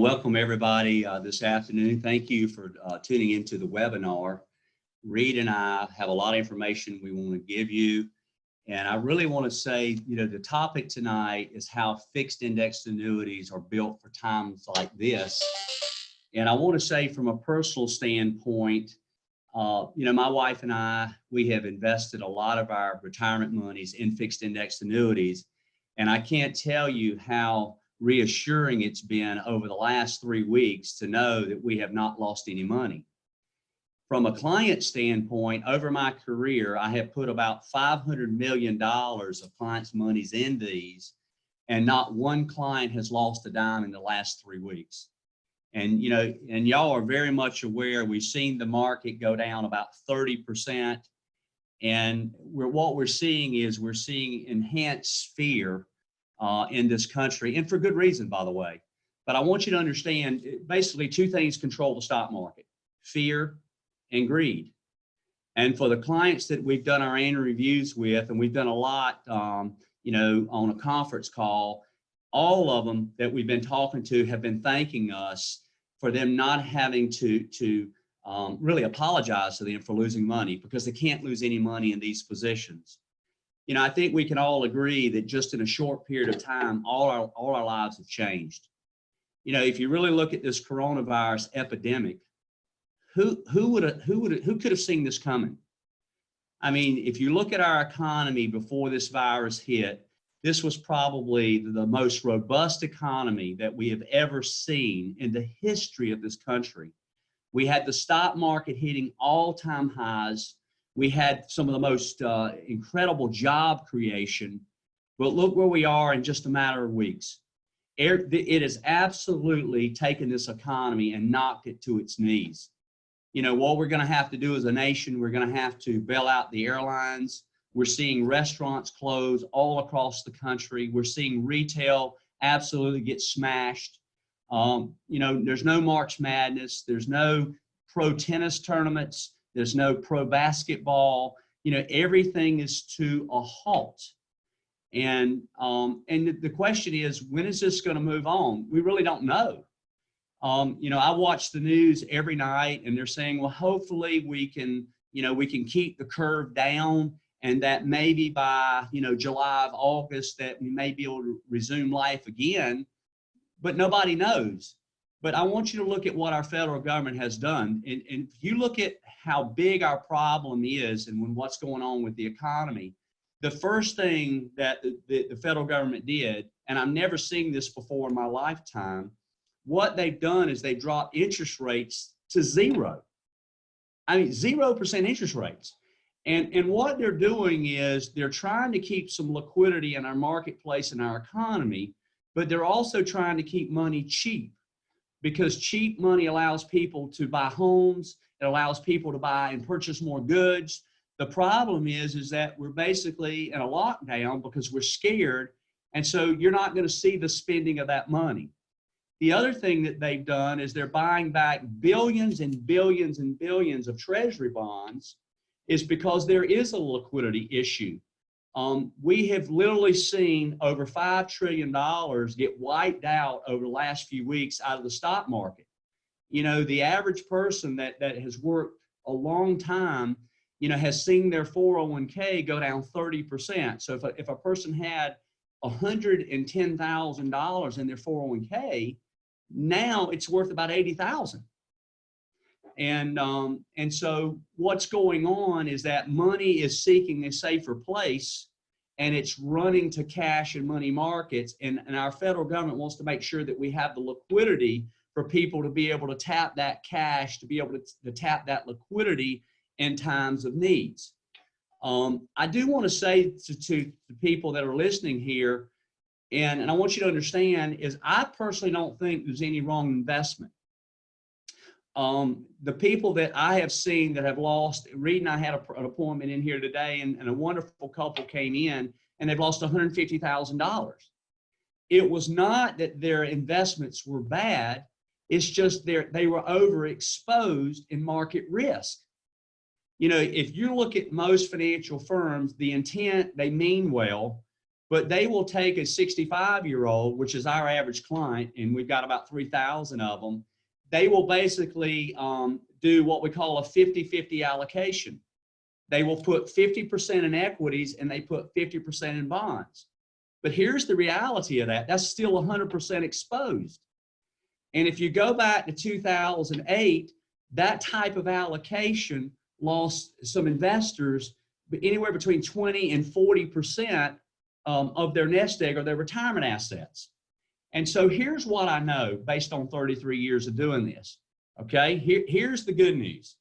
welcome everybody this afternoon. Thank you for tuning into the webinar. Reid and I have a lot of information we want to give you. And I really want to say, the topic tonight is how fixed indexed annuities are built for times like this. And I want to say from a personal standpoint, my wife and I, we have invested a lot of our retirement monies in fixed indexed annuities. And I can't tell you how reassuring it's been over the last 3 weeks to know that we have not lost any money. From a client standpoint, over my career, I have put about $500 million of clients' monies in these, and not one client has lost a dime in the last 3 weeks. And, and y'all are very much aware, we've seen the market go down about 30%. And what we're seeing is we're seeing enhanced fear in this country, and for good reason, by the way. But I want you to understand, basically 2 things control the stock market: fear and greed. And for the clients that we've done our annual reviews with, and we've done a lot, on a conference call, all of them that we've been talking to have been thanking us for them not having to really apologize to them for losing money, because they can't lose any money in these positions. I think we can all agree that just in a short period of time, all our lives have changed. If you really look at this coronavirus epidemic, who could have seen this coming? I mean, if you look at our economy before this virus hit, this was probably the most robust economy that we have ever seen in the history of this country. We had the stock market hitting all-time highs. We had some of the most incredible job creation, but look where we are in just a matter of weeks. It has absolutely taken this economy and knocked it to its knees. What we're going to have to do as a nation, we're going to have to bail out the airlines. We're seeing restaurants close all across the country. We're seeing retail absolutely get smashed. There's no March Madness. There's no pro tennis tournaments. There's no pro basketball. Everything is to a halt. And the question is, when is this going to move on? We really don't know. I watch the news every night, and they're saying, well, hopefully we can keep the curve down, and that maybe by, July, August, that we may be able to resume life again, but nobody knows. But I want you to look at what our federal government has done. And if you look at how big our problem is and what's going on with the economy, the first thing that the federal government did, and I've never seen this before in my lifetime, what they've done is they dropped interest rates to 0. I mean, 0% interest rates. And what they're doing is they're trying to keep some liquidity in our marketplace and our economy, but they're also trying to keep money cheap, because cheap money allows people to buy homes. It allows people to buy and purchase more goods. The problem is that we're basically in a lockdown because we're scared. And so you're not going to see the spending of that money. The other thing that they've done is they're buying back billions and billions and billions of treasury bonds, is because there is a liquidity issue. We have literally seen over $5 trillion get wiped out over the last few weeks out of the stock market. The average person that has worked a long time, has seen their 401k go down 30%. So if a person had $110,000 in their 401k, now it's worth about $80,000. And so what's going on is that money is seeking a safer place, and it's running to cash and money markets. And our federal government wants to make sure that we have the liquidity for people to be able to tap that cash, to be able to tap that liquidity in times of needs. I do want to say to people that are listening here, and I want you to understand, is I personally don't think there's any wrong investment. The people that I have seen that have lost, Reid and I had an appointment in here today, and a wonderful couple came in, and they've lost $150,000. It was not that their investments were bad. It's just they were overexposed in market risk. If you look at most financial firms, the intent, they mean well, but they will take a 65-year-old, which is our average client, and we've got about 3,000 of them. They will basically do what we call a 50-50 allocation. They will put 50% in equities and they put 50% in bonds. But here's the reality of that. That's still 100% exposed. And if you go back to 2008, that type of allocation lost some investors anywhere between 20 and 40% of their nest egg or their retirement assets. And so here's what I know based on 33 years of doing this. Okay, here's the good news.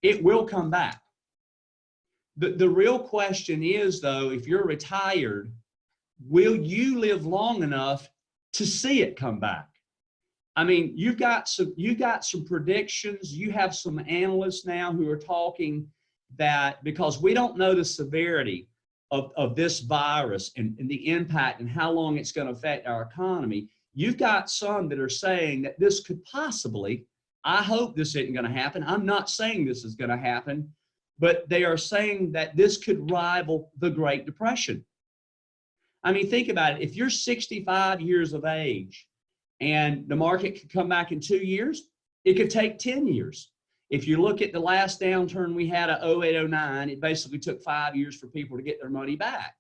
It will come back. The real question is, though, if you're retired, will you live long enough to see it come back? I mean, you've got some predictions. You have some analysts now who are talking that because we don't know the severity of this virus and the impact and how long it's going to affect our economy, you've got some that are saying that this could possibly, I hope this isn't going to happen. I'm not saying this is going to happen, but they are saying that this could rival the Great Depression. I mean, think about it. If you're 65 years of age and the market could come back in 2 years, it could take 10 years. If you look at the last downturn we had at 08-09, it basically took 5 years for people to get their money back.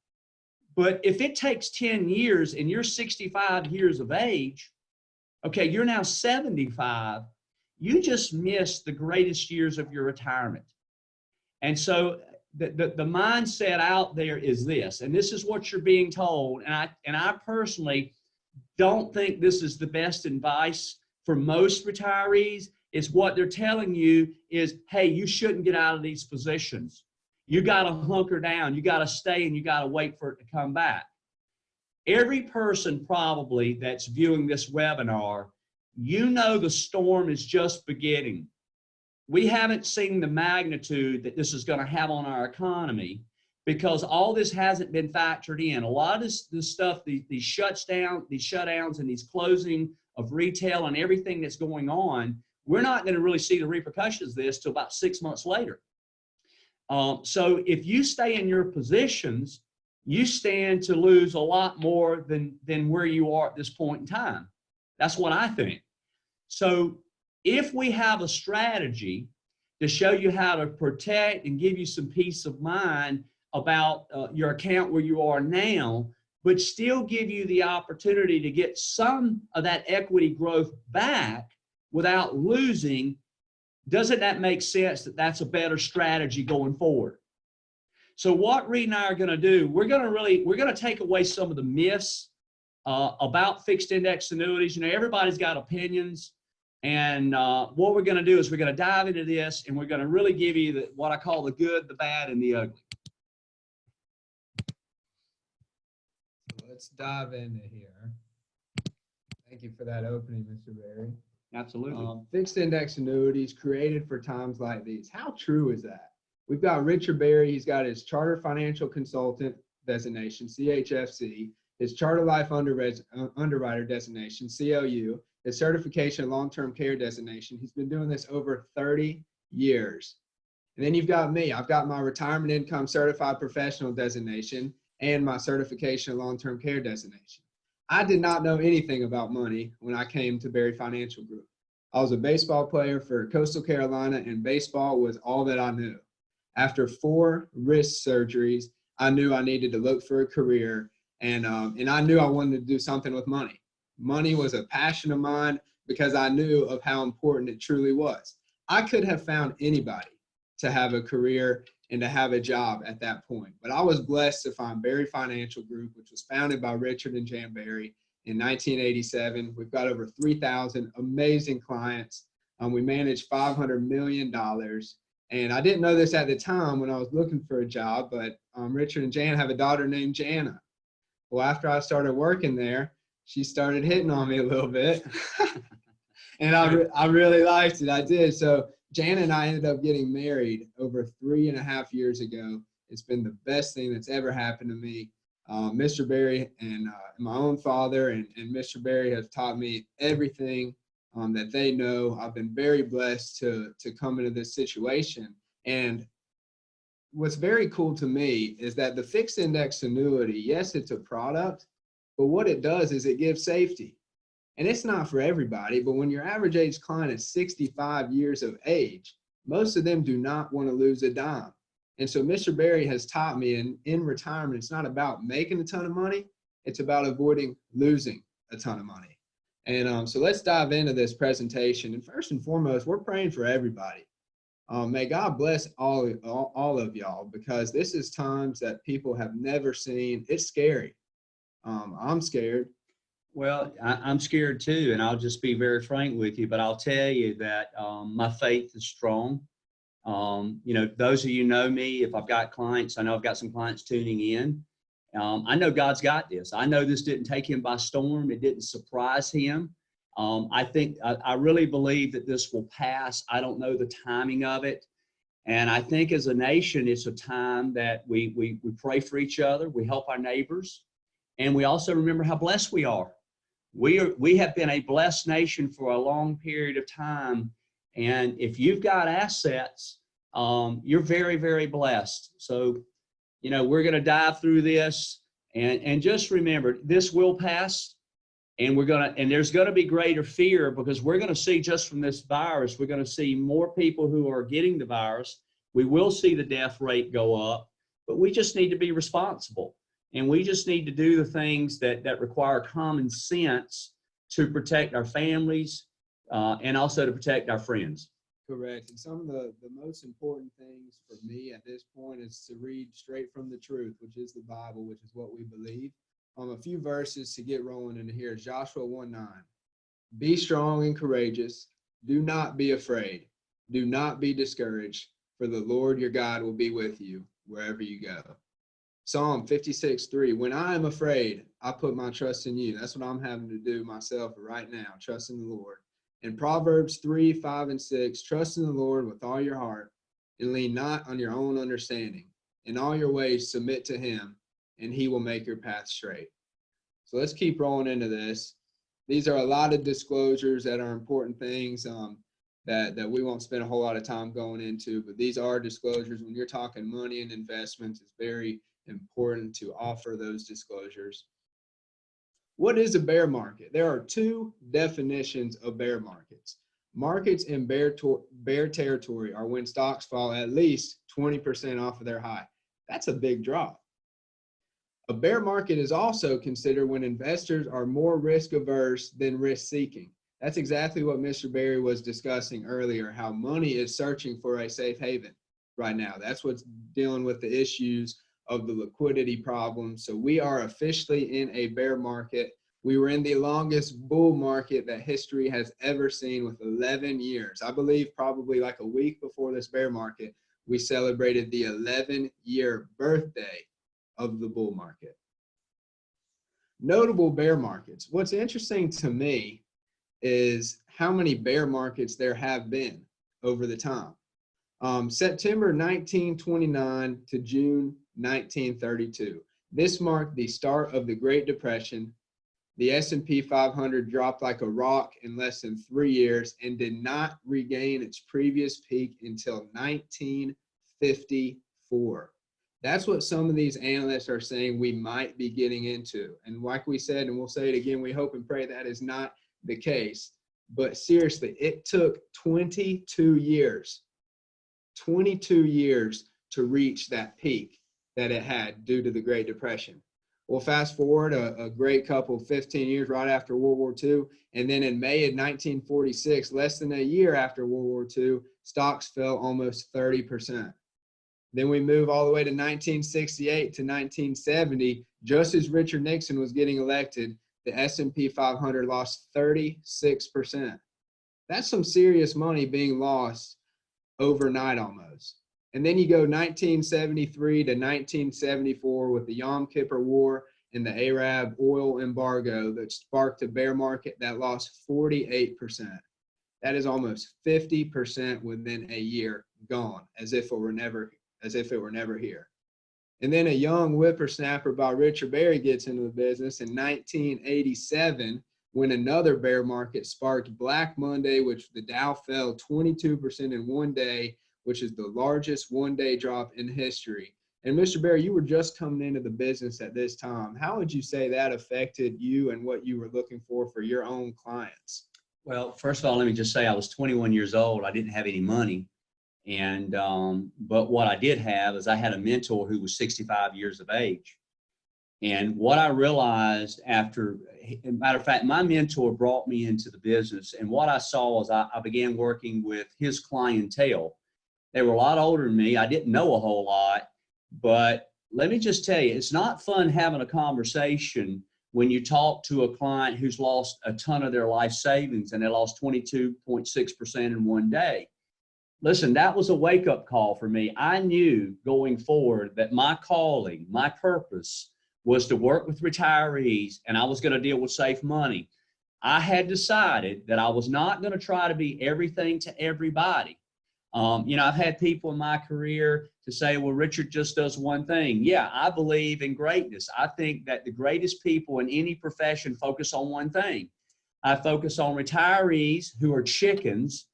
But if it takes 10 years and you're 65 years of age, okay, you're now 75, you just missed the greatest years of your retirement. And so the mindset out there is this, and this is what you're being told, and I personally don't think this is the best advice for most retirees. Is what they're telling you is, hey, you shouldn't get out of these positions. You got to hunker down. You got to stay and you got to wait for it to come back. Every person probably that's viewing this webinar, you know the storm is just beginning. We haven't seen the magnitude that this is going to have on our economy because all this hasn't been factored in. A lot of this stuff, these shutdowns and these closing of retail and everything that's going on, we're not going to really see the repercussions of this till about 6 months later. So if you stay in your positions, you stand to lose a lot more than where you are at this point in time. That's what I think. So if we have a strategy to show you how to protect and give you some peace of mind about your account where you are now, but still give you the opportunity to get some of that equity growth back without losing, doesn't that make sense that that's a better strategy going forward? So what Reid and I are going to do, we're going to take away some of the myths about fixed index annuities. You know, everybody's got opinions. And what we're going to do is we're going to dive into this and we're going to really give you what I call the good, the bad, and the ugly. So let's dive into here. Thank you for that opening, Mr. Berry. Absolutely. Fixed index annuities created for times like these. How true is that? We've got Richard Berry. He's got his Charter Financial Consultant designation, CHFC, his Charter Life Underwriter designation, CLU, his Certification in Long-Term Care designation. He's been doing this over 30 years. And then you've got me. I've got my Retirement Income Certified Professional designation and my Certification in Long-Term Care designation. I did not know anything about money when I came to Berry Financial Group. I was a baseball player for Coastal Carolina, and baseball was all that I knew. After 4 wrist surgeries, I knew I needed to look for a career, and I knew I wanted to do something with money. Money was a passion of mine because I knew of how important it truly was. I could have found anybody to have a career and to have a job at that point. But I was blessed to find Berry Financial Group, which was founded by Richard and Jan Berry in 1987. We've got over 3,000 amazing clients. We manage $500 million. And I didn't know this at the time when I was looking for a job, but Richard and Jan have a daughter named Jana. Well, after I started working there, she started hitting on me a little bit. And I really liked it. I did. So Jan and I ended up getting married over 3.5 years ago. It's been the best thing that's ever happened to me. Mr. Berry and my own father and Mr. Berry have taught me everything that they know. I've been very blessed to come into this situation. And what's very cool to me is that the fixed index annuity, yes, it's a product, but what it does is it gives safety. And it's not for everybody, but when your average age client is 65 years of age, most of them do not want to lose a dime. And so Mr. Berry has taught me in retirement, it's not about making a ton of money, it's about avoiding losing a ton of money. And so let's dive into this presentation. And first and foremost, we're praying for everybody. May God bless all of y'all, because this is times that people have never seen. It's scary. I'm scared. Well, I'm scared too, and I'll just be very frank with you, but I'll tell you that my faith is strong. Those of you know me, if I've got clients, I know I've got some clients tuning in. I know God's got this. I know this didn't take him by storm. It didn't surprise him. I really believe that this will pass. I don't know the timing of it. And I think as a nation, it's a time that we pray for each other. We help our neighbors. And we also remember how blessed we are. We have been a blessed nation for a long period of time. And if you've got assets, you're very, very blessed. So, we're going to dive through this and just remember, this will pass. And there's going to be greater fear, because we're going to see just from this virus, we're going to see more people who are getting the virus. We will see the death rate go up, but we just need to be responsible. And we just need to do the things that require common sense to protect our families and also to protect our friends. Correct. And some of the most important things for me at this point is to read straight from the truth, which is the Bible, which is what we believe. A few verses to get rolling into here. Joshua 1:9. Be strong and courageous. Do not be afraid. Do not be discouraged, for the Lord your God will be with you wherever you go. Psalm 56:3. When I am afraid, I put my trust in you. That's what I'm having to do myself right now, trust in the Lord. And Proverbs 3:5-6. Trust in the Lord with all your heart, and lean not on your own understanding. In all your ways submit to him, and he will make your path straight. So let's keep rolling into this. These are a lot of disclosures that are important things that we won't spend a whole lot of time going into, but these are disclosures. When you're talking money and investments, it's very important to offer those disclosures. What is a bear market? There are two definitions of bear markets. Markets in bear territory are when stocks fall at least 20% off of their high. That's a big drop. A bear market is also considered when investors are more risk averse than risk seeking. That's exactly what Mr. Berry was discussing earlier, how money is searching for a safe haven right now. That's what's dealing with the issues of the liquidity problem. So we are officially in a bear market. We were in the longest bull market that history has ever seen, with 11 years. I believe probably like a week before this bear market, we celebrated the 11-year birthday of the bull market. Notable bear markets. What's interesting to me is how many bear markets there have been over the time. September 1929 to June 1932. This marked the start of the Great Depression. The S&P 500 dropped like a rock in less than 3 years and did not regain its previous peak until 1954. That's what some of these analysts are saying we might be getting into. And like we said, and we'll say it again, we hope and pray that is not the case. But seriously, it took 22 years to reach that peak that it had due to the Great Depression. Well, fast forward a great couple, 15 years right after World War II. And then in May of 1946, less than a year after World War II, stocks fell almost 30%. Then we move all the way to 1968 to 1970. Just as Richard Nixon was getting elected, the S&P 500 lost 36%. That's some serious money being lost overnight almost. And then you go 1973 to 1974 with the Yom Kippur War and the Arab oil embargo that sparked a bear market that lost 48%. That is almost 50% within a year gone, as if it were never here. And then a young whippersnapper by Richard Berry gets into the business in 1987 when another bear market sparked Black Monday, which the Dow fell 22% in one day, which is the largest one-day drop in history. And Mr. Berry, you were just coming into the business at this time. How would you say that affected you and what you were looking for your own clients? Well, first of all, let me just say I was 21 years old. I didn't have any money. And, but what I did have is I had a mentor who was 65 years of age. And what I realized after, matter of fact, my mentor brought me into the business. And what I saw was I began working with his clientele. They were a lot older than me. I didn't know a whole lot. But let me just tell you, it's not fun having a conversation when you talk to a client who's lost a ton of their life savings and they lost 22.6% in one day. Listen, that was a wake-up call for me. I knew going forward that my calling, my purpose was to work with retirees, and I was going to deal with safe money. I had decided that I was not going to try to be everything to everybody. I've had people in my career to say, well, Richard just does one thing. Yeah, I believe in greatness. I think that the greatest people in any profession focus on one thing. I focus on retirees who are chickens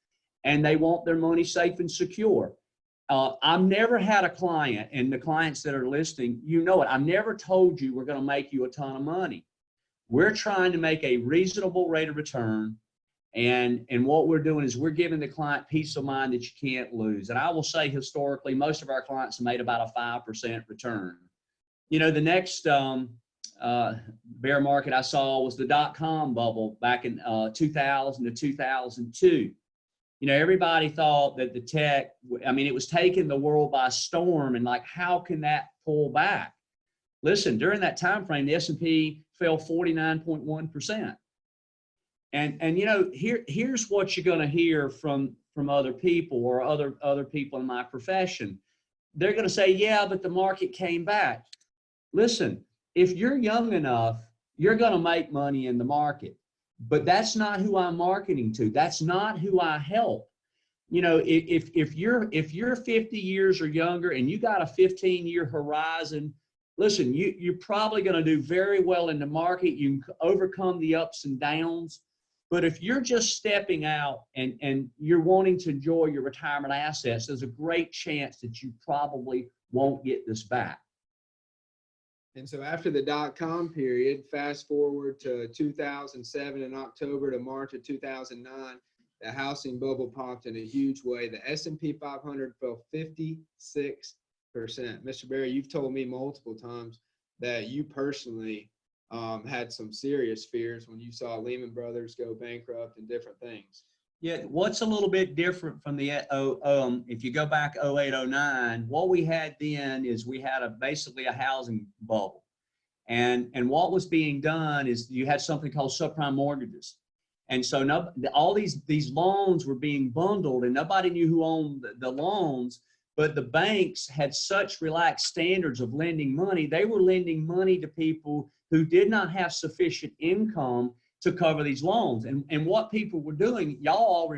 and they want their money safe and secure. I've never had a client, and the clients that are listening, you know it, I've never told you we're going to make you a ton of money. We're trying to make a reasonable rate of return. And what we're doing is we're giving the client peace of mind that you can't lose. And I will say historically, most of our clients made about a 5% return. You know, the next bear market I saw was the dot-com bubble back in 2000 to 2002. You know, everybody thought that the tech, it was taking the world by storm, and like, how can that pull back? Listen, during that time frame, the S&P fell 49.1%. And you know, here's what you're going to hear from other people or other people in my profession. They're going to say, yeah, but the market came back. Listen, if you're young enough, you're going to make money in the market. But that's not who I'm marketing to. That's not who I help. You know, if you're 50 years or younger and you got a 15-year horizon, listen, you're probably going to do very well in the market. You can overcome the ups and downs. But if you're just stepping out and you're wanting to enjoy your retirement assets, there's a great chance that you probably won't get this back. And so after the dot-com period, fast forward to 2007 in October to March of 2009, the housing bubble popped in a huge way. The S&P 500 fell 56%. Mr. Berry, you've told me multiple times that you personally had some serious fears when you saw Lehman Brothers go bankrupt and different things. Yeah, what's a little bit different from the, if you go back 08, 09, what we had then is we had basically a housing bubble. And what was being done is you had something called subprime mortgages. And so all these loans were being bundled and nobody knew who owned the loans, but the banks had such relaxed standards of lending money. They were lending money to people who did not have sufficient income to cover these loans. And what people were doing, y'all all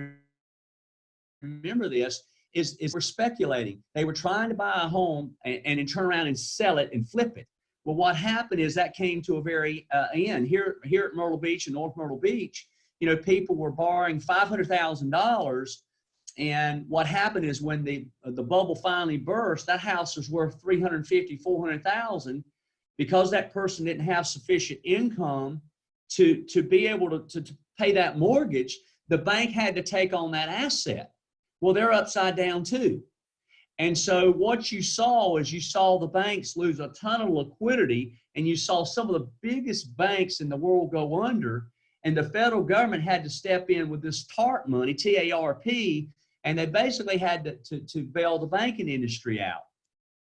remember this, is we're speculating. They were trying to buy a home and then turn around and sell it and flip it. Well, what happened is that came to a very end. Here at Myrtle Beach, in North Myrtle Beach, you know, people were borrowing $500,000. And what happened is when the bubble finally burst, that house was worth $350,000, $400,000 because that person didn't have sufficient income to be able to pay that mortgage. The bank had to take on that asset. Well, they're upside down too. And so what you saw is you saw the banks lose a ton of liquidity, and you saw some of the biggest banks in the world go under, and the federal government had to step in with this TARP money, T-A-R-P, and they basically had to bail the banking industry out.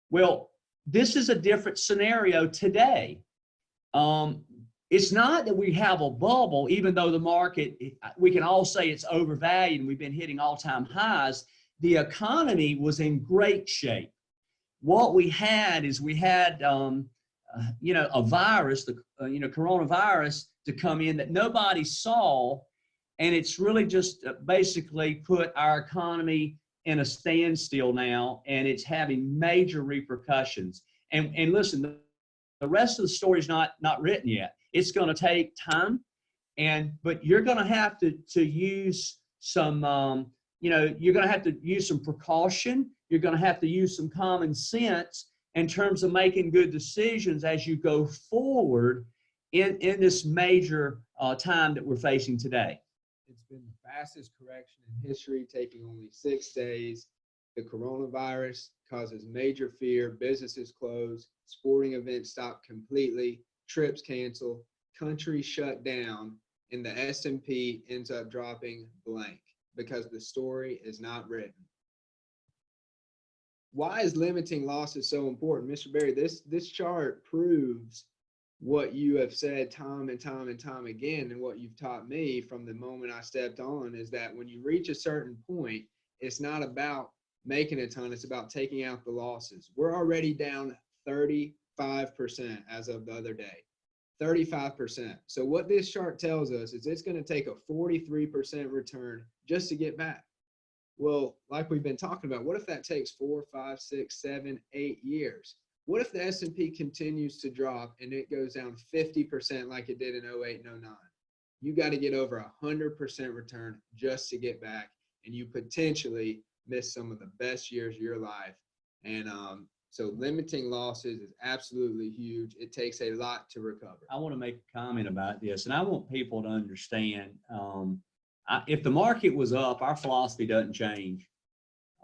Well, this is a different scenario today. It's not that we have a bubble, even though the market, we can all say it's overvalued and we've been hitting all-time highs. The economy was in great shape. What we had is we had, a virus, coronavirus to come in that nobody saw. And it's really just basically put our economy in a standstill now, and it's having major repercussions. And listen, the rest of the story is not written yet. It's going to take time, but you're going to have to use some you're going to have to use some precaution. You're going to have to use some common sense in terms of making good decisions as you go forward in this major time that we're facing today. It's been the fastest correction in history, taking only 6 days. The coronavirus causes major fear. Businesses close, sporting events stop completely, trips cancel, countries shut down, and the S&P ends up dropping blank because the story is not written. Why is limiting losses so important? Mr. Berry, this chart proves what you have said time and time and time again, and what you've taught me from the moment I stepped on, is that when you reach a certain point, it's not about making a ton, it's about taking out the losses. We're already down 35% as of the other day. 35%. So what this chart tells us is it's going to take a 43% return just to get back. Well, like we've been talking about, what if that takes 4, 5, 6, 7, 8 years? What if the S&P continues to drop and it goes down 50% like it did in 08 and 09? You got to get over 100% return just to get back, and you potentially miss some of the best years of your life. And so limiting losses is absolutely huge. It takes a lot to recover. I want to make a comment about this, and I want people to understand, if the market was up, our philosophy doesn't change.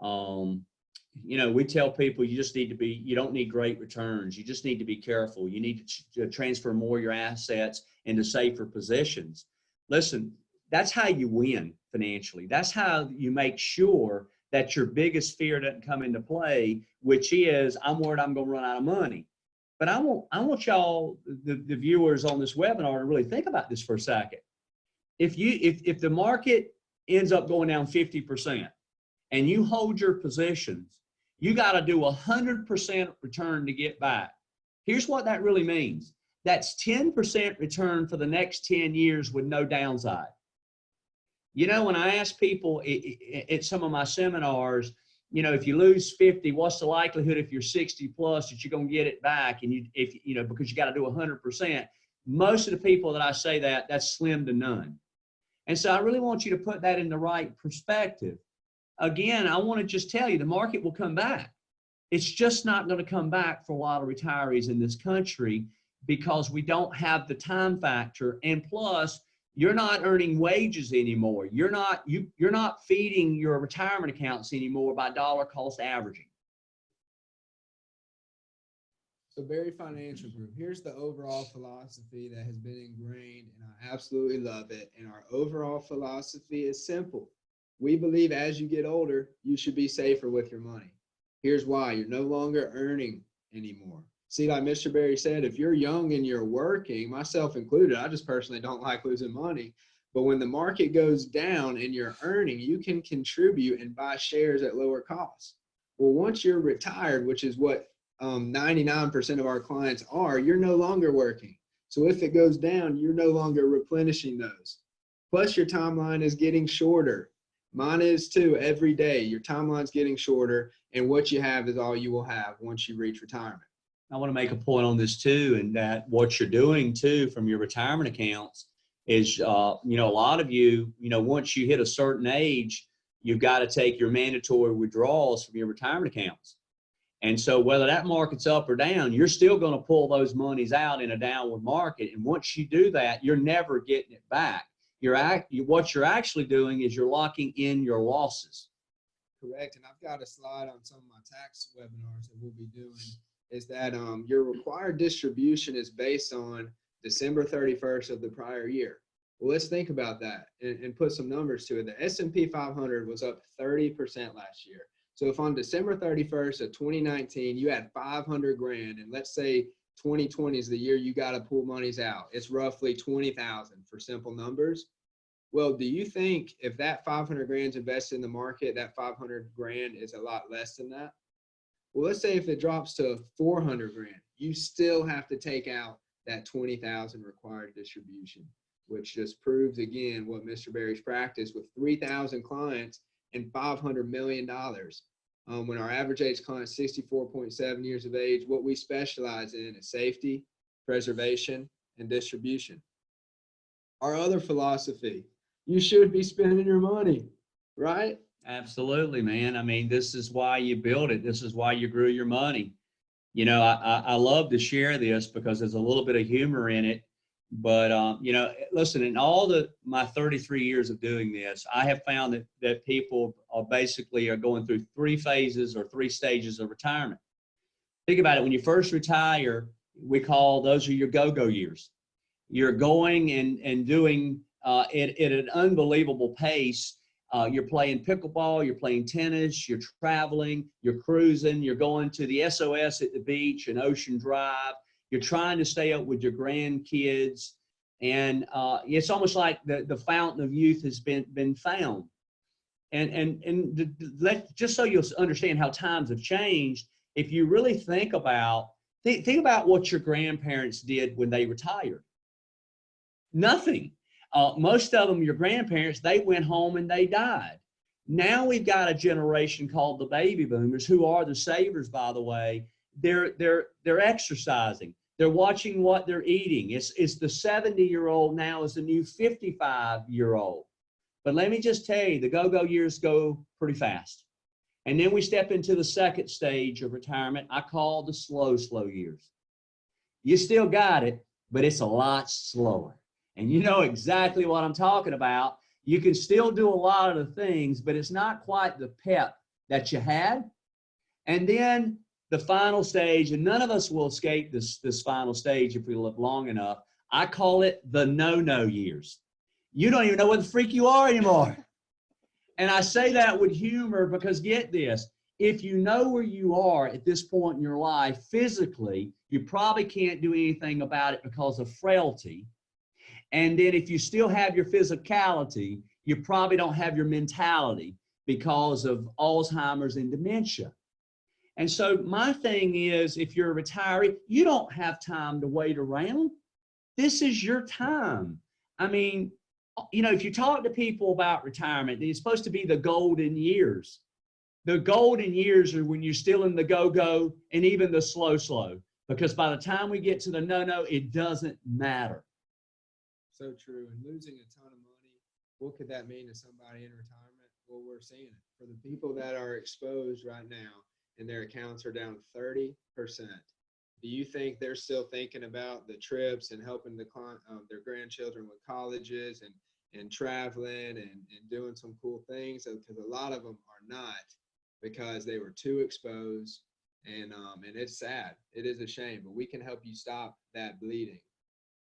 We tell people you don't need great returns. You just need to be careful. You need to transfer more of your assets into safer positions. Listen, that's how you win financially. That's how you make sure that your biggest fear doesn't come into play, which is, I'm worried I'm going to run out of money. But I want y'all, the viewers on this webinar, to really think about this for a second. If the market ends up going down 50% and you hold your positions, you got to do 100% return to get back. Here's what that really means. That's 10% return for the next 10 years with no downside. When I ask people at some of my seminars, if you lose 50, what's the likelihood if you're 60 plus that you're going to get it back? And because you got to do 100%. Most of the people that I say that's slim to none. And so I really want you to put that in the right perspective. Again, I want to just tell you, the market will come back. It's just not going to come back for a lot of retirees in this country because we don't have the time factor. And plus, you're not earning wages anymore. You're not feeding your retirement accounts anymore by dollar cost averaging. So Berry Financial Group, here's the overall philosophy that has been ingrained, and I absolutely love it. And our overall philosophy is simple. We believe as you get older, you should be safer with your money. Here's why. You're no longer earning anymore. See, like Mr. Berry said, if you're young and you're working, myself included, I just personally don't like losing money. But when the market goes down and you're earning, you can contribute and buy shares at lower cost. Well, once you're retired, which is what 99% of our clients are, you're no longer working. So if it goes down, you're no longer replenishing those. Plus, your timeline is getting shorter. Mine is too. Every day, your timeline's getting shorter, and what you have is all you will have once you reach retirement. I want to make a point on this too, and that what you're doing too from your retirement accounts is, a lot of you, once you hit a certain age, you've got to take your mandatory withdrawals from your retirement accounts. And so whether that market's up or down, you're still going to pull those monies out in a downward market. And once you do that, you're never getting it back. What you're actually doing is you're locking in your losses. Correct. And I've got a slide on some of my tax webinars that we'll be doing, is that your required distribution is based on December 31st of the prior year. Well, let's think about that and put some numbers to it. The S&P 500 was up 30% last year. So if on December 31st of 2019, you had 500 grand, and let's say 2020 is the year you got to pull monies out, it's roughly 20,000 for simple numbers. Well, do you think if that 500 grand is invested in the market, that 500 grand is a lot less than that? Well, let's say if it drops to 400 grand, you still have to take out that 20,000 required distribution, which just proves again what Mr. Berry's practice with 3,000 clients and $500 million. When our average age client is 64.7 years of age, what we specialize in is safety, preservation, and distribution. Our other philosophy, you should be spending your money, right? Absolutely, man. I mean, this is why you build it. This is why you grew your money. You know, I love to share this because there's a little bit of humor in it. But, you know, listen, in all my 33 years of doing this, I have found that people are basically are going through three phases or three stages of retirement. Think about it. When you first retire, we call those are your go-go years. You're going and doing it at an unbelievable pace. You're playing pickleball, you're playing tennis, you're traveling, you're cruising, you're going to the SOS at the beach and Ocean Drive. You're trying to stay up with your grandkids. And it's almost like the fountain of youth has been found. Just so you'll understand how times have changed, if you really think about what your grandparents did when they retired. Nothing. Most of them, your grandparents, they went home and they died. Now we've got a generation called the baby boomers, who are the savers, by the way. They're exercising. They're watching what they're eating. It's the 70-year-old now is the new 55-year-old. But let me just tell you, the go-go years go pretty fast. And then we step into the second stage of retirement I call the slow years. You still got it, but it's a lot slower. And you know exactly what I'm talking about. You can still do a lot of the things, but it's not quite the pep that you had. And then the final stage, and none of us will escape this final stage if we live long enough. I call it the no-no years. You don't even know what the freak you are anymore. And I say that with humor because get this, if you know where you are at this point in your life physically, you probably can't do anything about it because of frailty. And then if you still have your physicality, you probably don't have your mentality because of Alzheimer's and dementia. And so my thing is, if you're a retiree, you don't have time to wait around. This is your time. I mean, you know, if you talk to people about retirement, it's supposed to be the golden years. The golden years are when you're still in the go-go and even the slow, because by the time we get to the no-no, it doesn't matter. So true. And losing a ton of money, what could that mean to somebody in retirement? Well, we're seeing it. For the people that are exposed right now and their accounts are down 30%, do you think they're still thinking about the trips and helping their grandchildren with colleges and traveling and doing some cool things? Because a lot of them are not, because they were too exposed. And it's sad. It is a shame, but we can help you stop that bleeding.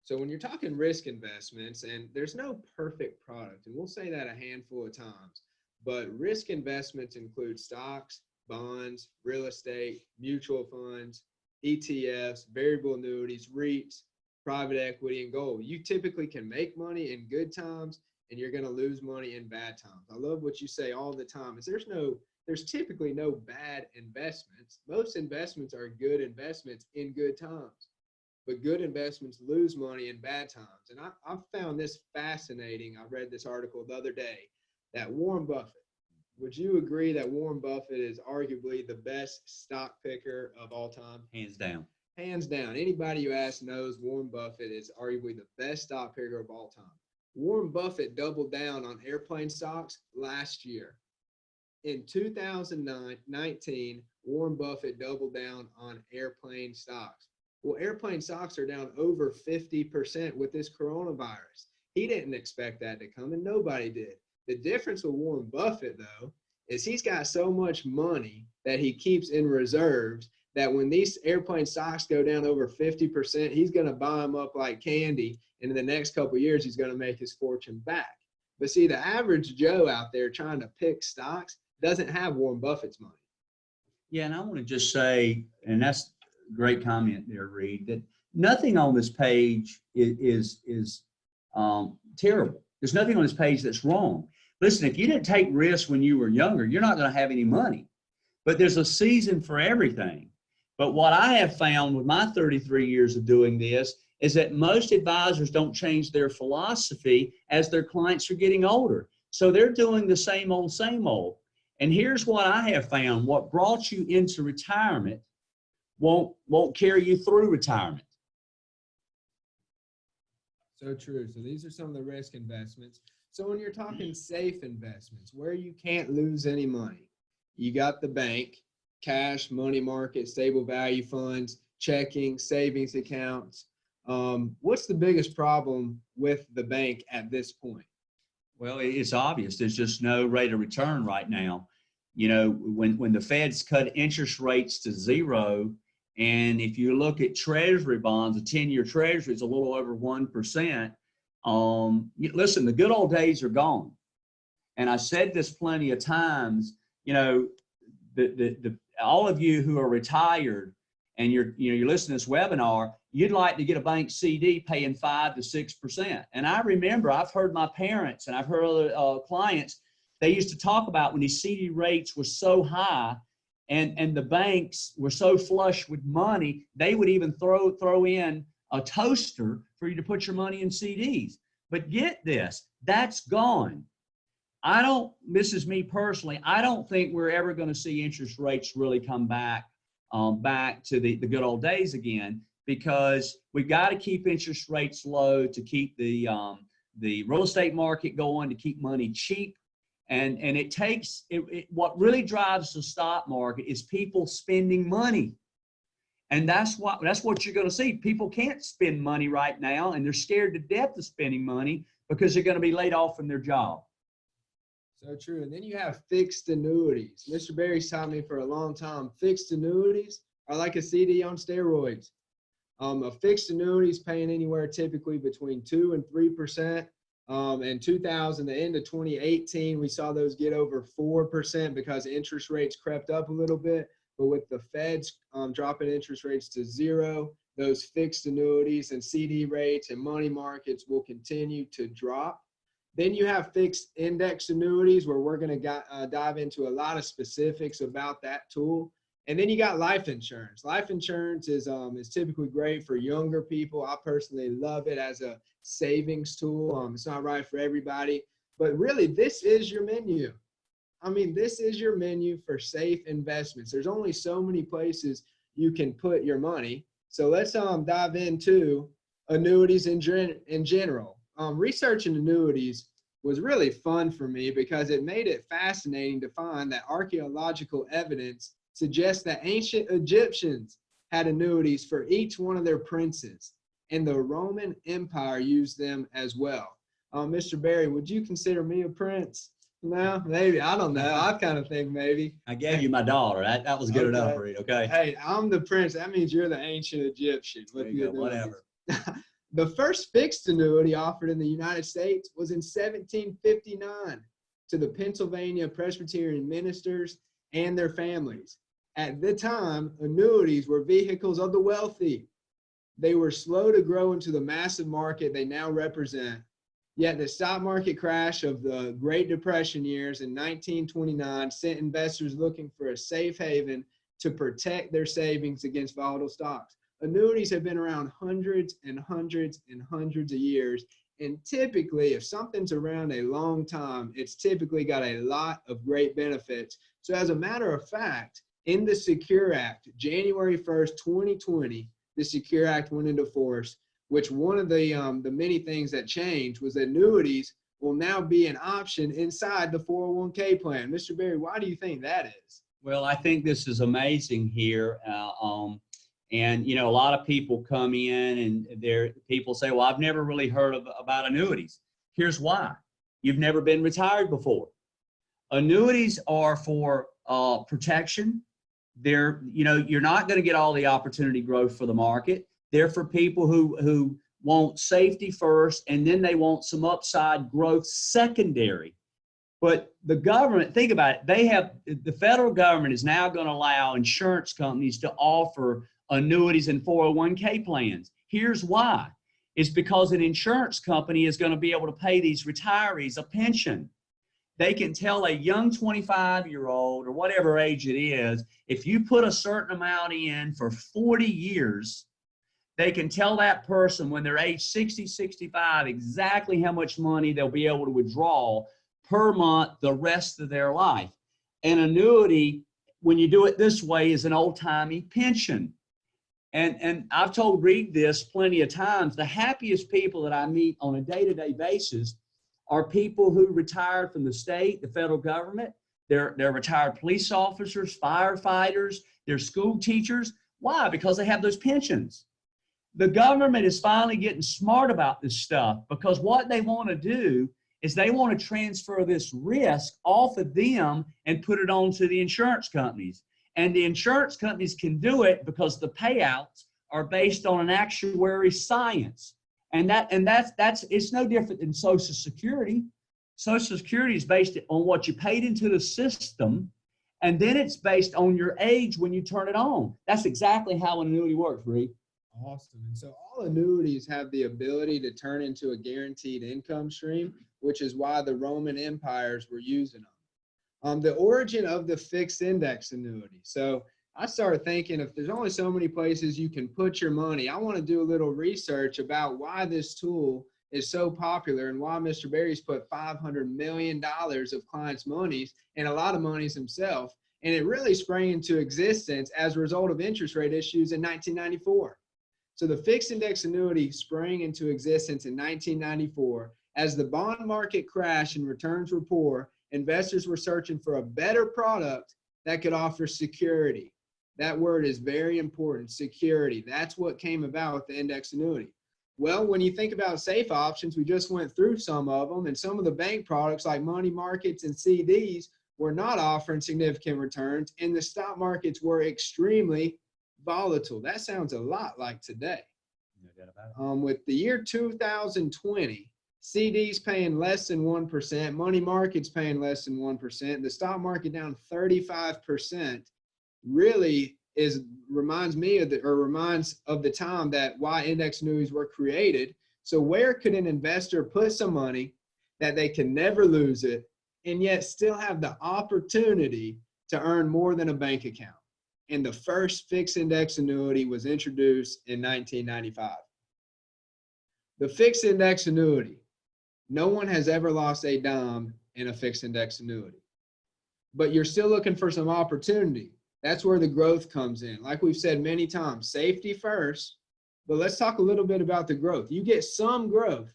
So when you're talking risk investments, and there's no perfect product, and we'll say that a handful of times, but risk investments include stocks, bonds, real estate, mutual funds, ETFs, variable annuities, REITs, private equity, and gold. You typically can make money in good times, and you're going to lose money in bad times. I love what you say all the time, is there's typically no bad investments. Most investments are good investments in good times. But good investments lose money in bad times. And I found this fascinating. I read this article the other day that Warren Buffett, would you agree that Warren Buffett is arguably the best stock picker of all time? Hands down. Hands down. Anybody you ask knows Warren Buffett is arguably the best stock picker of all time. Warren Buffett doubled down on airplane stocks last year. In 2019, Warren Buffett doubled down on airplane stocks. Well, airplane stocks are down over 50% with this coronavirus. He didn't expect that to come, and nobody did. The difference with Warren Buffett, though, is he's got so much money that he keeps in reserves that when these airplane stocks go down over 50%, he's going to buy them up like candy. And in the next couple of years, he's going to make his fortune back. But see, the average Joe out there trying to pick stocks doesn't have Warren Buffett's money. Yeah, and I want to just say, and that's a great comment there, Reid, that nothing on this page is terrible. There's nothing on this page that's wrong. Listen, if you didn't take risks when you were younger, you're not going to have any money. But there's a season for everything. But what I have found with my 33 years of doing this is that most advisors don't change their philosophy as their clients are getting older. So they're doing the same old, same old. And here's what I have found. What brought you into retirement won't carry you through retirement. So true. So these are some of the risk investments. So when you're talking safe investments, where you can't lose any money, you got the bank, cash, money market, stable value funds, checking, savings accounts. What's the biggest problem with the bank at this point? Well, it's obvious. There's just no rate of return right now. You know, when the Feds cut interest rates to zero, and if you look at Treasury bonds, a 10-year Treasury is a little over 1%. Listen, the good old days are gone. And I said this plenty of times, you know, all of you who are retired and you're listening to this webinar, you'd like to get a bank CD paying 5 to 6%. And I remember, I've heard my parents and I've heard other clients, they used to talk about when these CD rates were so high and the banks were so flush with money, they would even throw in a toaster for you to put your money in CDs. But get this, that's gone. This is me personally, I don't think we're ever going to see interest rates really come back to the good old days again, because we've got to keep interest rates low to keep the real estate market going, to keep money cheap. And it takes, what really drives the stock market is people spending money. And that's what you're going to see. People can't spend money right now, and they're scared to death of spending money because they're going to be laid off from their job. So true. And then you have fixed annuities. Mr. Berry's taught me for a long time, fixed annuities are like a CD on steroids. A fixed annuity is paying anywhere typically between 2 and 3%. In 2000, the end of 2018, we saw those get over 4% because interest rates crept up a little bit. But with the Feds dropping interest rates to zero, those fixed annuities and CD rates and money markets will continue to drop. Then you have fixed index annuities, where we're going to dive into a lot of specifics about that tool. And then you got life insurance. Life insurance is typically great for younger people. I personally love it as a savings tool. It's not right for everybody, but really this is your menu. I mean, this is your menu for safe investments. There's only so many places you can put your money. So let's dive into annuities in general. Researching annuities was really fun for me because it made it fascinating to find that archaeological evidence suggests that ancient Egyptians had annuities for each one of their princes, and the Roman Empire used them as well. Mr. Berry, would you consider me a prince? No, maybe. I don't know. I kind of think maybe. I gave you my daughter. That was good enough, Reid. Okay. Hey, I'm the prince. That means you're the ancient Egyptian. Whatever. The first fixed annuity offered in the United States was in 1759 to the Pennsylvania Presbyterian ministers and their families. At the time, annuities were vehicles of the wealthy. They were slow to grow into the massive market they now represent. Yet the stock market crash of the Great Depression years in 1929 sent investors looking for a safe haven to protect their savings against volatile stocks. Annuities have been around hundreds and hundreds and hundreds of years. And typically, if something's around a long time, it's typically got a lot of great benefits. So as a matter of fact, in the Secure Act, January 1st, 2020, the Secure Act went into force, which one of the many things that changed was that annuities will now be an option inside the 401k plan. Mr. Berry, why do you think that is? Well, I think this is amazing here. And, you know, a lot of people come in and people say, well, I've never really heard about annuities. Here's why. You've never been retired before. Annuities are for protection. You're not going to get all the opportunity growth for the market. They're for people who want safety first, and then they want some upside growth secondary. But the government, think about it, the federal government is now going to allow insurance companies to offer annuities and 401k plans. Here's why. It's because an insurance company is going to be able to pay these retirees a pension. They can tell a young 25-year-old or whatever age it is, if you put a certain amount in for 40 years, they can tell that person when they're age 60, 65, exactly how much money they'll be able to withdraw per month the rest of their life. An annuity, when you do it this way, is an old-timey pension. And I've told Reid this plenty of times, the happiest people that I meet on a day-to-day basis are people who retired from the state, the federal government. They're retired police officers, firefighters, they're school teachers. Why? Because they have those pensions. The government is finally getting smart about this stuff, because what they want to do is they want to transfer this risk off of them and put it on to the insurance companies. And the insurance companies can do it because the payouts are based on an actuary science. And that's it's no different than Social Security. Social Security is based on what you paid into the system, and then it's based on your age when you turn it on. That's exactly how an annuity works, Reed. Awesome. And so all annuities have the ability to turn into a guaranteed income stream, which is why the Roman empires were using them. The origin of the fixed index annuity. So I started thinking, if there's only so many places you can put your money, I want to do a little research about why this tool is so popular and why Mr. Berry's put $500 million of clients' monies and a lot of monies himself. And it really sprang into existence as a result of interest rate issues in 1994. So the fixed index annuity sprang into existence in 1994 as the bond market crashed and returns were poor. Investors were searching for a better product that could offer security. That word is very important, security. That's what came about with the index annuity. Well, when you think about safe options, we just went through some of them, and some of the bank products like money markets and CDs were not offering significant returns, and the stock markets were extremely volatile. That sounds a lot like today. With the year 2020, CDs paying less than 1%, money markets paying less than 1%, the stock market down 35%, really reminds of the time that why index annuities were created. So where could an investor put some money that they can never lose it and yet still have the opportunity to earn more than a bank account? And the first fixed index annuity was introduced in 1995. The fixed index annuity, no one has ever lost a dime in a fixed index annuity, but you're still looking for some opportunity. That's where the growth comes in. Like we've said many times, safety first, but let's talk a little bit about the growth. You get some growth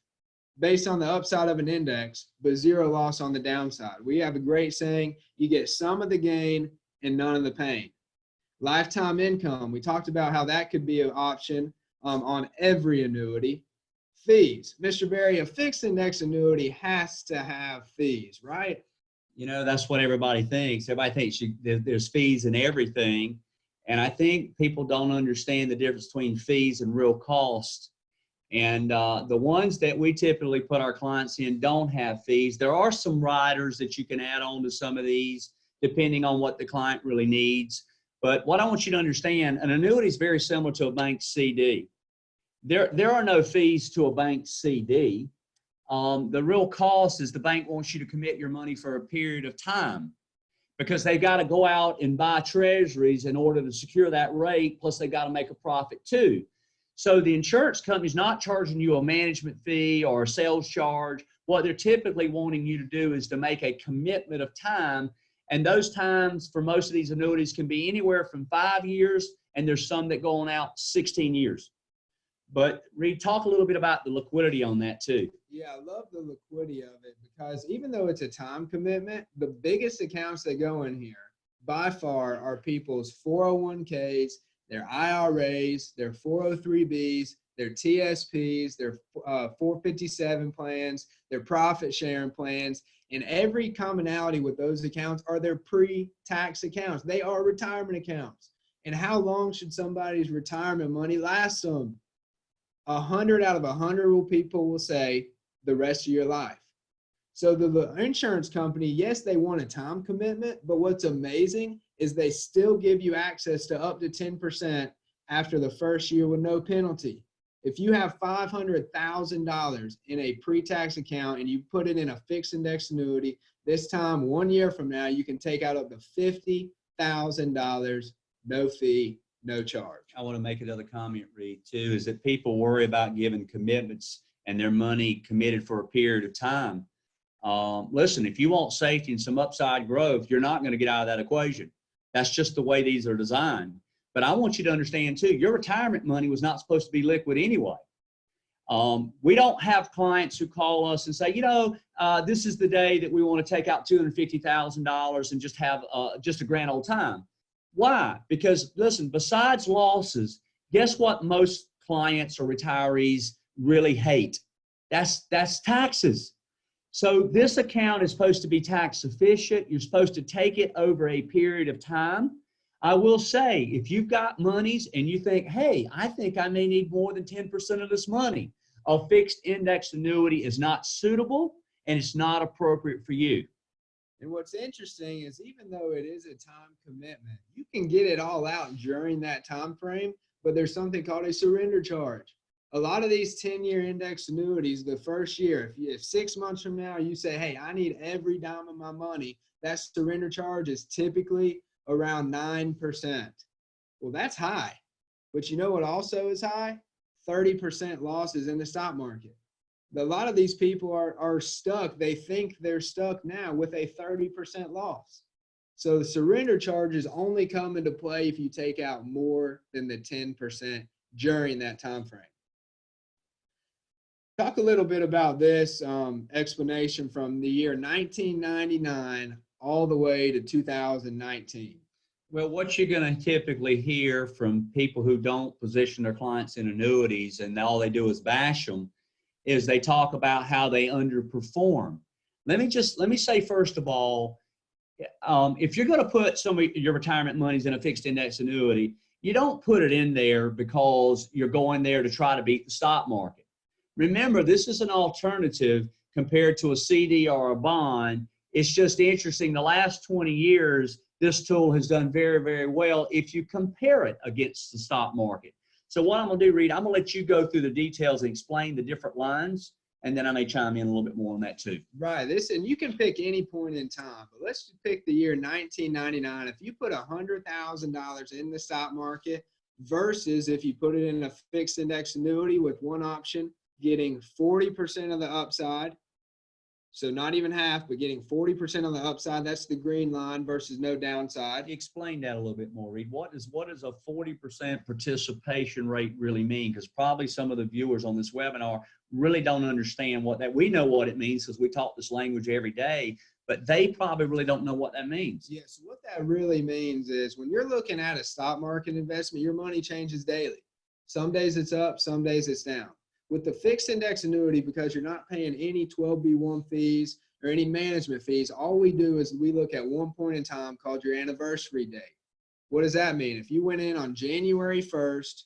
based on the upside of an index, but zero loss on the downside. We have a great saying, you get some of the gain and none of the pain. Lifetime income, we talked about how that could be an option on every annuity. Fees. Mr. Berry, a fixed index annuity has to have fees, right? You know, that's what everybody thinks. Everybody thinks there's fees in everything. And I think people don't understand the difference between fees and real cost. And the ones that we typically put our clients in don't have fees. There are some riders that you can add on to some of these, depending on what the client really needs. But what I want you to understand, an annuity is very similar to a bank CD. There are no fees to a bank CD. The real cost is the bank wants you to commit your money for a period of time, because they've got to go out and buy treasuries in order to secure that rate, plus they got to make a profit too. So the insurance company's not charging you a management fee or a sales charge. What they're typically wanting you to do is to make a commitment of time, and those times for most of these annuities can be anywhere from 5 years, and there's some that go on out 16 years. But Reed, talk a little bit about the liquidity on that too. Yeah, I love the liquidity of it, because even though it's a time commitment, the biggest accounts that go in here by far are people's 401ks, their IRAs, their 403bs, their TSPs, their 457 plans, their profit sharing plans. And every commonality with those accounts are their pre-tax accounts. They are retirement accounts. And how long should somebody's retirement money last them? 100 out of 100 people will say the rest of your life. So the insurance company, yes, they want a time commitment, but what's amazing is they still give you access to up to 10% after the first year with no penalty. If you have $500,000 in a pre-tax account and you put it in a fixed index annuity, this time 1 year from now, you can take out up to $50,000, no fee, no charge. I want to make another comment, Reed, too, is that people worry about giving commitments and their money committed for a period of time. Listen, if you want safety and some upside growth, you're not going to get out of that equation. That's just the way these are designed. But I want you to understand, too, your retirement money was not supposed to be liquid anyway. We don't have clients who call us and say, this is the day that we want to take out $250,000 and just have just a grand old time. Why? Because listen, besides losses, guess what most clients or retirees really hate? That's taxes. So this account is supposed to be tax efficient. You're supposed to take it over a period of time. I will say, if you've got monies and you think, hey, I think I may need more than 10% of this money, a fixed index annuity is not suitable and it's not appropriate for you. And what's interesting is even though it is a time commitment, you can get it all out during that time frame, but there's something called a surrender charge. A lot of these 10-year index annuities, the first year, if 6 months from now you say, hey, I need every dime of my money, that surrender charge is typically around 9%. Well, that's high. But you know what also is high? 30% losses in the stock market. A lot of these people are stuck. They think they're stuck now with a 30% loss. So the surrender charges only come into play if you take out more than the 10% during that time frame. Talk a little bit about this explanation from the year 1999 all the way to 2019. Well, what you're going to typically hear from people who don't position their clients in annuities and all they do is bash them is they talk about how they underperform. Let me say, first of all, if you're going to put some of your retirement monies in a fixed index annuity, you don't put it in there because you're going there to try to beat the stock market. Remember, this is an alternative compared to a CD or a bond. It's just interesting. The last 20 years, this tool has done very, very well if you compare it against the stock market. So what I'm going to do, Reid, I'm going to let you go through the details and explain the different lines, and then I may chime in a little bit more on that too. Right. And you can pick any point in time, but let's just pick the year 1999. If you put $100,000 in the stock market versus if you put it in a fixed index annuity with one option, getting 40% of the upside. So not even half, but getting 40% on the upside. That's the green line versus no downside. Explain that a little bit more, Reid. What does a 40% participation rate really mean? Because probably some of the viewers on this webinar really don't understand what that. We know what it means because we talk this language every day, but they probably really don't know what that means. Yes, what that really means is when you're looking at a stock market investment, your money changes daily. Some days it's up, some days it's down. With the fixed index annuity, because you're not paying any 12B1 fees or any management fees, all we do is we look at one point in time called your anniversary date. What does that mean? If you went in on January 1st,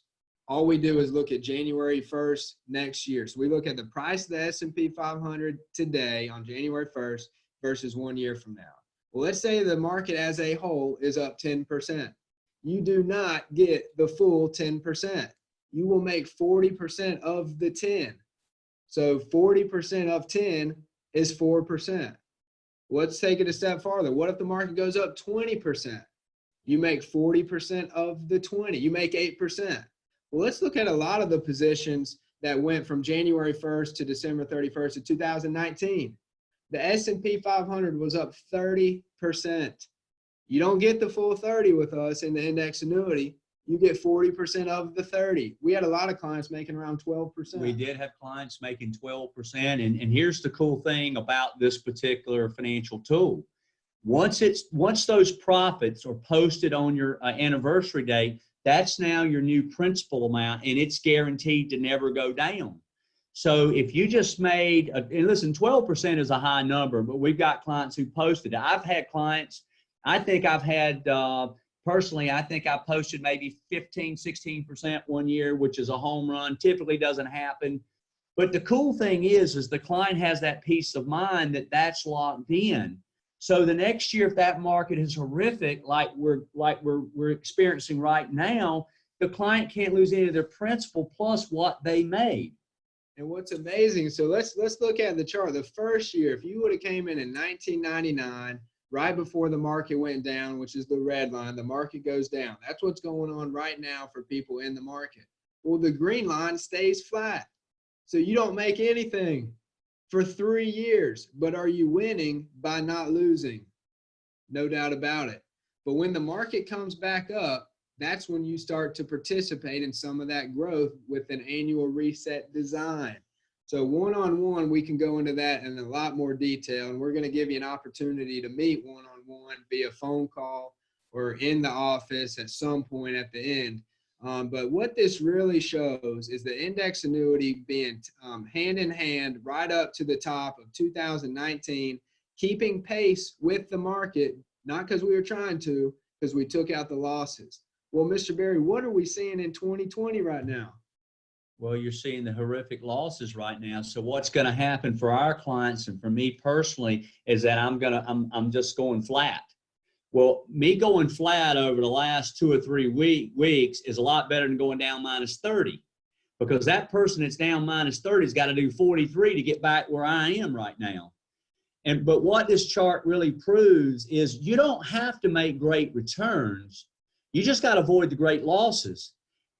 all we do is look at January 1st next year. So we look at the price of the S&P 500 today on January 1st versus 1 year from now. Well, let's say the market as a whole is up 10%. You do not get the full 10%. You will make 40% of the 10. So 40% of 10 is 4%. Let's take it a step farther. What if the market goes up 20%? You make 40% of the 20. You make 8%. Well, let's look at a lot of the positions that went from January 1st to December 31st of 2019. The S&P 500 was up 30%. You don't get the full 30 with us in the index annuity. You get 40% of the 30. We had a lot of clients making around 12%. We did have clients making 12%. And here's the cool thing about this particular financial tool. Once those profits are posted on your anniversary date, that's now your new principal amount, and it's guaranteed to never go down. So if you just made, and listen, 12% is a high number, but we've got clients who posted. I've had clients, personally, I think I posted maybe 15, 16% 1 year, which is a home run. Typically doesn't happen. But the cool thing is the client has that peace of mind that that's locked in. So the next year, if that market is horrific, like we're experiencing right now, the client can't lose any of their principal plus what they made. And what's amazing, so let's look at the chart. The first year, if you would have came in 1999, right before the market went down, which is the red line, the market goes down. That's what's going on right now for people in the market. Well, the green line stays flat. So you don't make anything for 3 years, but are you winning by not losing? No doubt about it. But when the market comes back up, that's when you start to participate in some of that growth with an annual reset design. So one-on-one, we can go into that in a lot more detail, and we're going to give you an opportunity to meet one-on-one via phone call or in the office at some point at the end. But what this really shows is the index annuity being hand in hand right up to the top of 2019, keeping pace with the market, not because we were trying to, because we took out the losses. Well, Mr. Berry, what are we seeing in 2020 right now? Well, you're seeing the horrific losses right now. So what's going to happen for our clients and for me personally is that I'm just going flat. Well, me going flat over the last 2 or 3 weeks is a lot better than going down -30, because that person that's down -30 has got to do 43 to get back where I am right now. But what this chart really proves is you don't have to make great returns. You just got to avoid the great losses.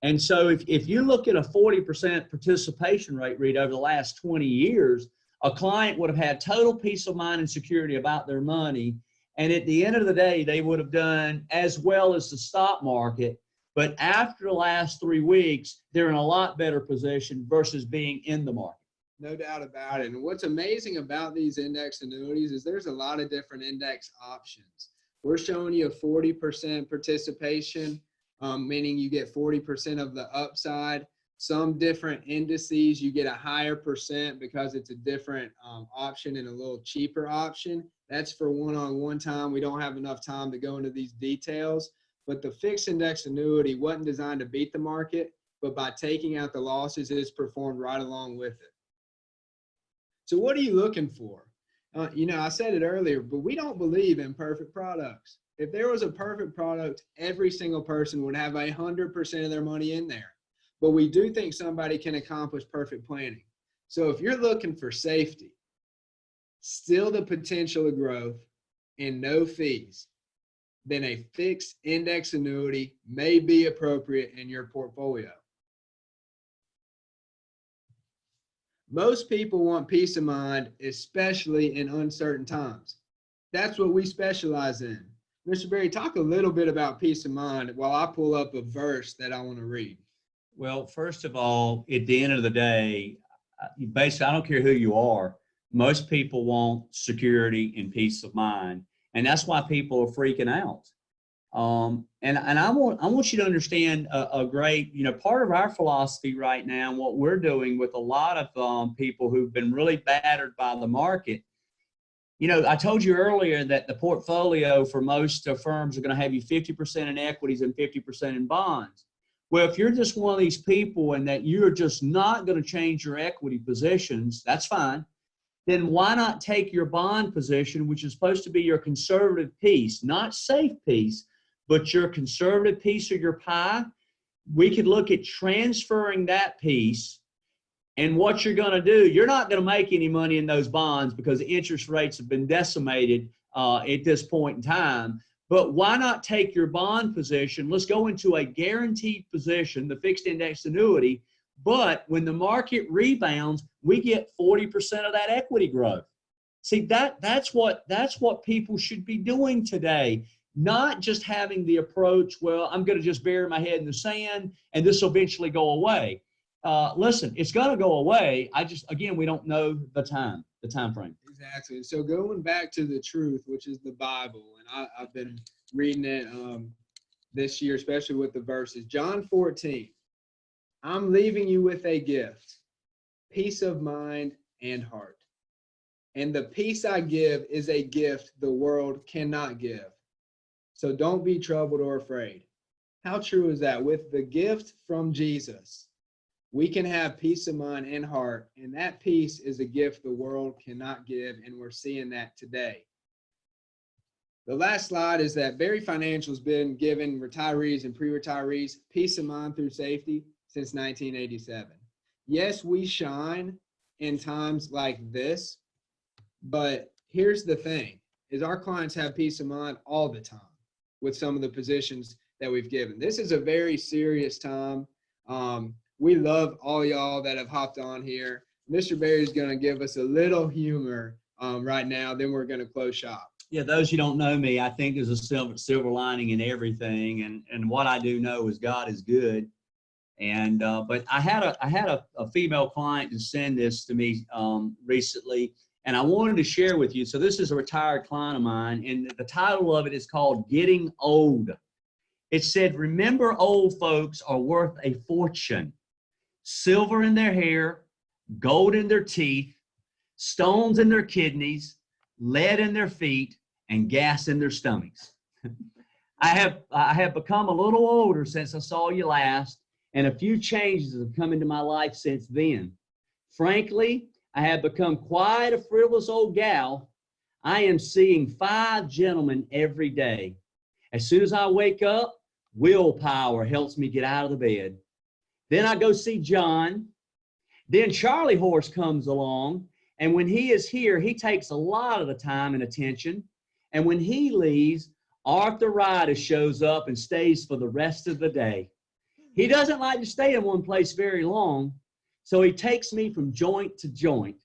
And so if you look at a 40% participation rate, Reid, over the last 20 years, a client would have had total peace of mind and security about their money. And at the end of the day, they would have done as well as the stock market. But after the last 3 weeks, they're in a lot better position versus being in the market. No doubt about it. And what's amazing about these index annuities is there's a lot of different index options. We're showing you a 40% participation, meaning you get 40% of the upside. Some different indices, you get a higher percent because it's a different option and a little cheaper option. That's for one-on-one time. We don't have enough time to go into these details. But the fixed index annuity wasn't designed to beat the market, but by taking out the losses, it's performed right along with it. So what are you looking for? I said it earlier, but we don't believe in perfect products. If there was a perfect product, every single person would have 100% of their money in there. But we do think somebody can accomplish perfect planning. So if you're looking for safety, still the potential of growth, and no fees, then a fixed index annuity may be appropriate in your portfolio. Most people want peace of mind, especially in uncertain times. That's what we specialize in. Mr. Berry, talk a little bit about peace of mind while I pull up a verse that I want to read. Well, first of all, at the end of the day, basically, I don't care who you are, most people want security and peace of mind. And that's why people are freaking out. And I want you to understand a great, part of our philosophy right now, and what we're doing with a lot of people who've been really battered by the market. I told you earlier that the portfolio for most firms are going to have you 50% in equities and 50% in bonds. Well, if you're just one of these people and that you're just not going to change your equity positions, that's fine. Then why not take your bond position, which is supposed to be your conservative piece, not safe piece, but your conservative piece of your pie? We could look at transferring that piece. And what you're going to do, you're not going to make any money in those bonds because the interest rates have been decimated at this point in time. But why not take your bond position? Let's go into a guaranteed position, the fixed index annuity. But when the market rebounds, we get 40% of that equity growth. See, that's what people should be doing today. Not just having the approach, well, I'm going to just bury my head in the sand and this will eventually go away. Listen, it's going to go away. Again, we don't know the time frame. Exactly. So going back to the truth, which is the Bible, and I've been reading it this year, especially with the verses. John 14, I'm leaving you with a gift, peace of mind and heart. And the peace I give is a gift the world cannot give. So don't be troubled or afraid. How true is that? With the gift from Jesus, we can have peace of mind and heart, and that peace is a gift the world cannot give, and we're seeing that today. The last slide is that Berry Financial has been giving retirees and pre-retirees peace of mind through safety since 1987. Yes, we shine in times like this, but here's the thing, is our clients have peace of mind all the time with some of the positions that we've given. This is a very serious time. We love all y'all that have hopped on here. Mr. Berry is going to give us a little humor right now, then we're going to close shop. Yeah, those who don't know me, I think there's a silver lining in everything, and what I do know is God is good. And but I had a female client to send this to me recently, and I wanted to share with you. So this is a retired client of mine, and the title of it is called "Getting Old." It said, "Remember, old folks are worth a fortune. Silver in their hair, gold in their teeth, stones in their kidneys, lead in their feet, and gas in their stomachs." I have become a little older since I saw you last, and a few changes have come into my life since then. Frankly, I have become quite a frivolous old gal. I am seeing 5 gentlemen every day. As soon as I wake up, willpower helps me get out of the bed. Then I go see John. Then Charlie Horse comes along, and when he is here, he takes a lot of the time and attention. And when he leaves, arthritis shows up and stays for the rest of the day. He doesn't like to stay in one place very long, so he takes me from joint to joint.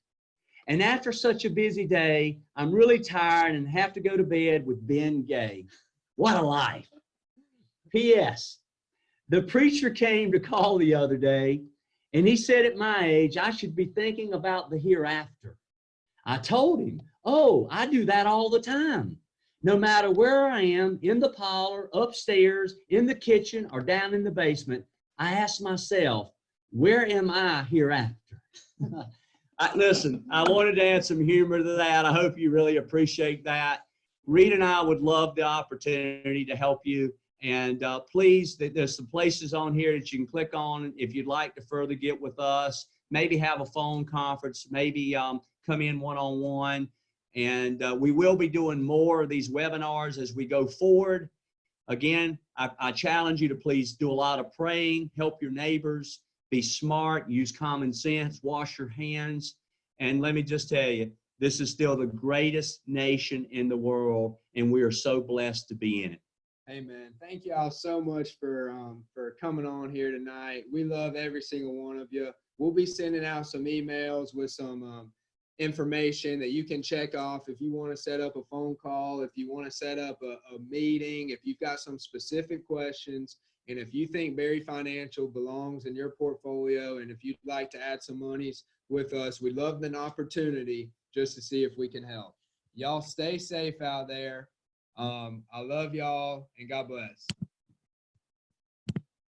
And after such a busy day, I'm really tired and have to go to bed with Ben Gay. What a life. P.S. The preacher came to call the other day, and he said at my age, I should be thinking about the hereafter. I told him, oh, I do that all the time. No matter where I am, in the parlor, upstairs, in the kitchen, or down in the basement, I ask myself, where am I hereafter? Listen, I wanted to add some humor to that. I hope you really appreciate that. Reid and I would love the opportunity to help you. And please, there's some places on here that you can click on if you'd like to further get with us, maybe have a phone conference, maybe come in one-on-one. And we will be doing more of these webinars as we go forward. Again, I challenge you to please do a lot of praying, help your neighbors, be smart, use common sense, wash your hands. And let me just tell you, this is still the greatest nation in the world, and we are so blessed to be in it. Amen. Thank you all so much for coming on here tonight. We love every single one of you. We'll be sending out some emails with some information that you can check off if you want to set up a phone call, if you want to set up a meeting, if you've got some specific questions, and if you think Berry Financial belongs in your portfolio, and if you'd like to add some monies with us, we'd love an opportunity just to see if we can help. Y'all stay safe out there. I love y'all, and God bless.